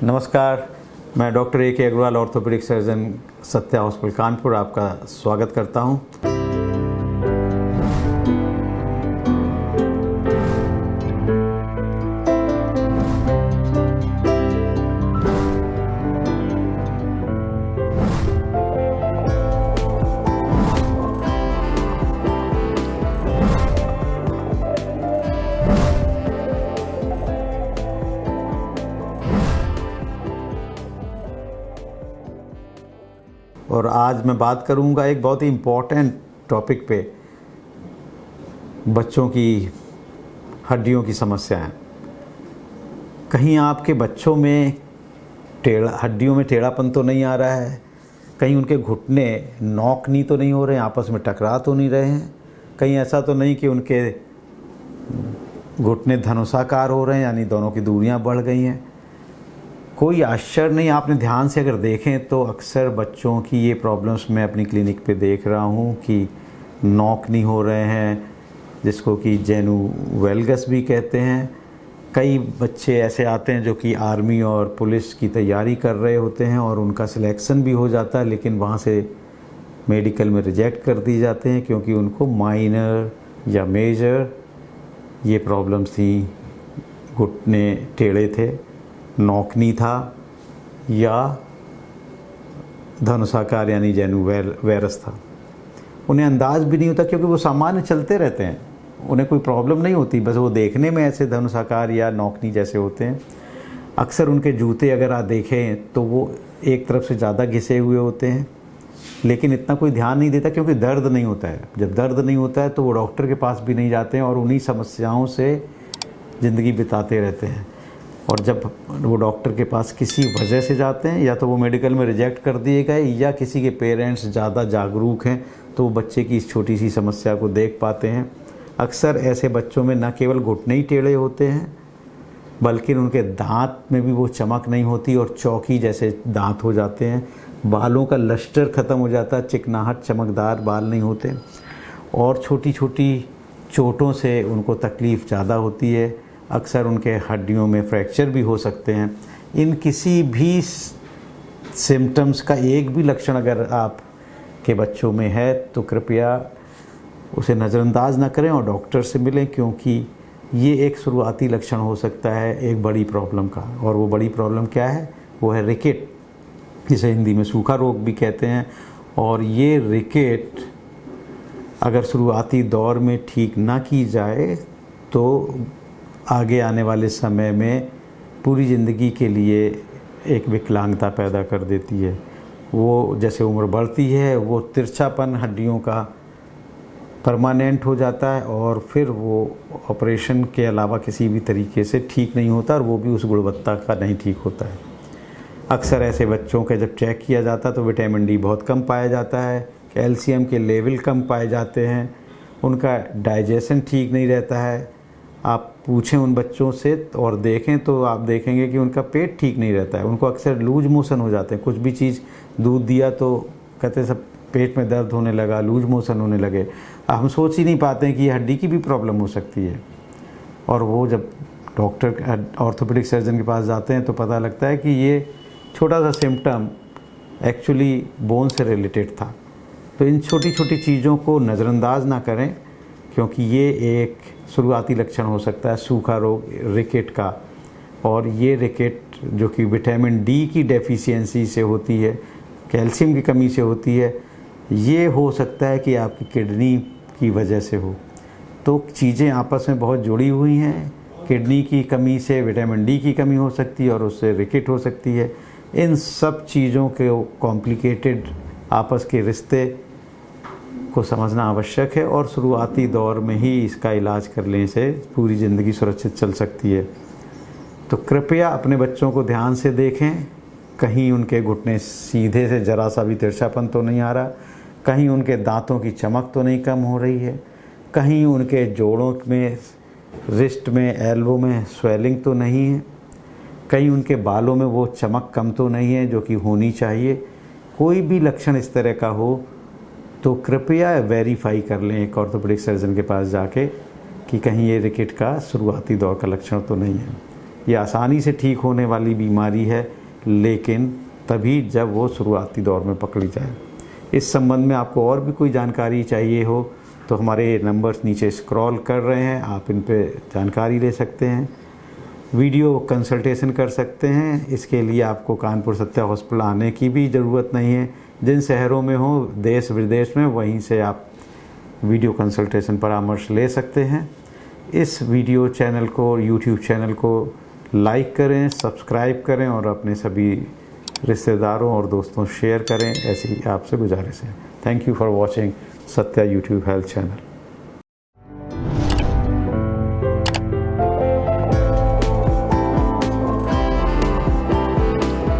नमस्कार, मैं doctor A K Agarwal orthopaedic surgeon Satya hospital Kanpur आपका स्वागत करता हूं। और आज मैं बात करूंगा एक बहुत ही इम्पोर्टेंट टॉपिक पे, बच्चों की हड्डियों की समस्याएं। कहीं आपके बच्चों में हड्डियों में टेढ़ापन तो नहीं आ रहा है, कहीं उनके घुटने नॉक-नी तो नहीं हो रहे हैं, आपस में टकरा तो नहीं रहे हैं, कहीं ऐसा तो नहीं कि उनके घुटने धनुषाकार हो रहे हैं, यानी दोनों की दूरियां बढ़ गई हैं। कोई आश्चर्य नहीं, आपने ध्यान से अगर देखें तो अक्सर बच्चों की ये प्रॉब्लम्स मैं अपनी क्लिनिक पे देख रहा हूँ कि नॉक नहीं हो रहे हैं, जिसको कि जेनु वेलगस भी कहते हैं। कई बच्चे ऐसे आते हैं जो कि आर्मी और पुलिस की तैयारी कर रहे होते हैं और उनका सिलेक्शन भी हो जाता है, लेकिन वहाँ से मेडिकल में रिजेक्ट कर दिए जाते हैं क्योंकि उनको माइनर या मेजर ये प्रॉब्लम्स थी, घुटने टेढ़े थे, नॉक-नी था या धनुषाकार यानी जेनु वेरस था। उन्हें अंदाज भी नहीं होता क्योंकि वो सामान्य चलते रहते हैं, उन्हें कोई प्रॉब्लम नहीं होती, बस वो देखने में ऐसे धनुषाकार या नॉक-नी जैसे होते हैं। अक्सर उनके जूते अगर आप देखें तो वो एक तरफ से ज़्यादा घिसे हुए होते हैं, लेकिन इतना कोई ध्यान नहीं देता क्योंकि दर्द नहीं होता है। जब दर्द नहीं होता है तो वो डॉक्टर के पास भी नहीं जाते हैं और उन्हीं समस्याओं से ज़िंदगी बिताते रहते हैं। और जब वो डॉक्टर के पास किसी वजह से जाते हैं, या तो वो मेडिकल में रिजेक्ट कर दिए गए या किसी के पेरेंट्स ज़्यादा जागरूक हैं तो वो बच्चे की इस छोटी सी समस्या को देख पाते हैं। अक्सर ऐसे बच्चों में न केवल घुटने ही टेढ़े होते हैं बल्कि उनके दांत में भी वो चमक नहीं होती और चौकी जैसे दांत हो जाते हैं, बालों का लस्टर ख़त्म हो जाता है, चिकनाहट चमकदार बाल नहीं होते और छोटी छोटी चोटों से उनको तकलीफ़ ज़्यादा होती है। अक्सर उनके हड्डियों में फ्रैक्चर भी हो सकते हैं। इन किसी भी सिम्टम्स का एक भी लक्षण अगर आपके बच्चों में है तो कृपया उसे नज़रअंदाज ना करें और डॉक्टर से मिलें, क्योंकि ये एक शुरुआती लक्षण हो सकता है एक बड़ी प्रॉब्लम का। और वो बड़ी प्रॉब्लम क्या है? वो है रिकेट, जिसे हिंदी में सूखा रोग भी कहते हैं। और ये रिकेट अगर शुरुआती दौर में ठीक ना की जाए तो आगे आने वाले समय में पूरी ज़िंदगी के लिए एक विकलांगता पैदा कर देती है। वो जैसे उम्र बढ़ती है वो तिरछापन हड्डियों का परमानेंट हो जाता है और फिर वो ऑपरेशन के अलावा किसी भी तरीके से ठीक नहीं होता और वो भी उस गुणवत्ता का नहीं ठीक होता है। अक्सर ऐसे बच्चों का जब चेक किया जाता है तो विटामिन डी बहुत कम पाया जाता है, कैल्शियम के लेवल कम पाए जाते हैं, उनका डाइजेशन ठीक नहीं रहता है। आप पूछें उन बच्चों से और देखें तो आप देखेंगे कि उनका पेट ठीक नहीं रहता है, उनको अक्सर लूज मोशन हो जाते हैं। कुछ भी चीज़ दूध दिया तो कहते सब पेट में दर्द होने लगा, लूज मोशन होने लगे। हम सोच ही नहीं पाते हैं कि ये हड्डी की भी प्रॉब्लम हो सकती है। और वो जब डॉक्टर ऑर्थोपेडिक सर्जन के पास जाते हैं तो पता लगता है कि ये छोटा सा सिम्टम एक्चुअली बोन से रिलेटेड था। तो इन छोटी छोटी चीज़ों को नज़रअंदाज ना करें क्योंकि ये एक शुरुआती लक्षण हो सकता है सूखा रोग, रिकेट का। और ये रिकेट जो कि विटामिन डी की डेफिशिएंसी से होती है, कैल्शियम की कमी से होती है, ये हो सकता है कि आपकी किडनी की वजह से हो। तो चीज़ें आपस में बहुत जुड़ी हुई हैं। किडनी की कमी से विटामिन डी की कमी हो सकती है और उससे रिकेट हो सकती है। इन सब चीज़ों के कॉम्प्लिकेटेड आपस के रिश्ते को समझना आवश्यक है और शुरुआती दौर में ही इसका इलाज कर लेने से पूरी ज़िंदगी सुरक्षित चल सकती है। तो कृपया अपने बच्चों को ध्यान से देखें, कहीं उनके घुटने सीधे से जरा सा भी तिरछापन तो नहीं आ रहा, कहीं उनके दांतों की चमक तो नहीं कम हो रही है, कहीं उनके जोड़ों में, रिस्ट में, एल्बो में स्वेलिंग तो नहीं है, कहीं उनके बालों में वो चमक कम तो नहीं है जो कि होनी चाहिए। कोई भी लक्षण इस तरह का हो तो कृपया वेरीफाई कर लें एक ऑर्थोपेडिक सर्जन के पास जाके कि कहीं ये रिकेट का शुरुआती दौर का लक्षण तो नहीं है। ये आसानी से ठीक होने वाली बीमारी है, लेकिन तभी जब वो शुरुआती दौर में पकड़ी जाए। इस संबंध में आपको और भी कोई जानकारी चाहिए हो तो हमारे नंबर्स नीचे स्क्रॉल कर रहे हैं, आप इन पे जानकारी ले सकते हैं, वीडियो कंसल्टेशन कर सकते हैं। इसके लिए आपको कानपुर सत्या हॉस्पिटल आने की भी ज़रूरत नहीं है। जिन शहरों में हो देश विदेश में, वहीं से आप वीडियो कंसल्टेशन परामर्श ले सकते हैं। इस वीडियो चैनल को, यूट्यूब चैनल को लाइक करें, सब्सक्राइब करें और अपने सभी रिश्तेदारों और दोस्तों शेयर करें, ऐसी आपसे गुजारिश है। Thank you for watching Satya YouTube health channel.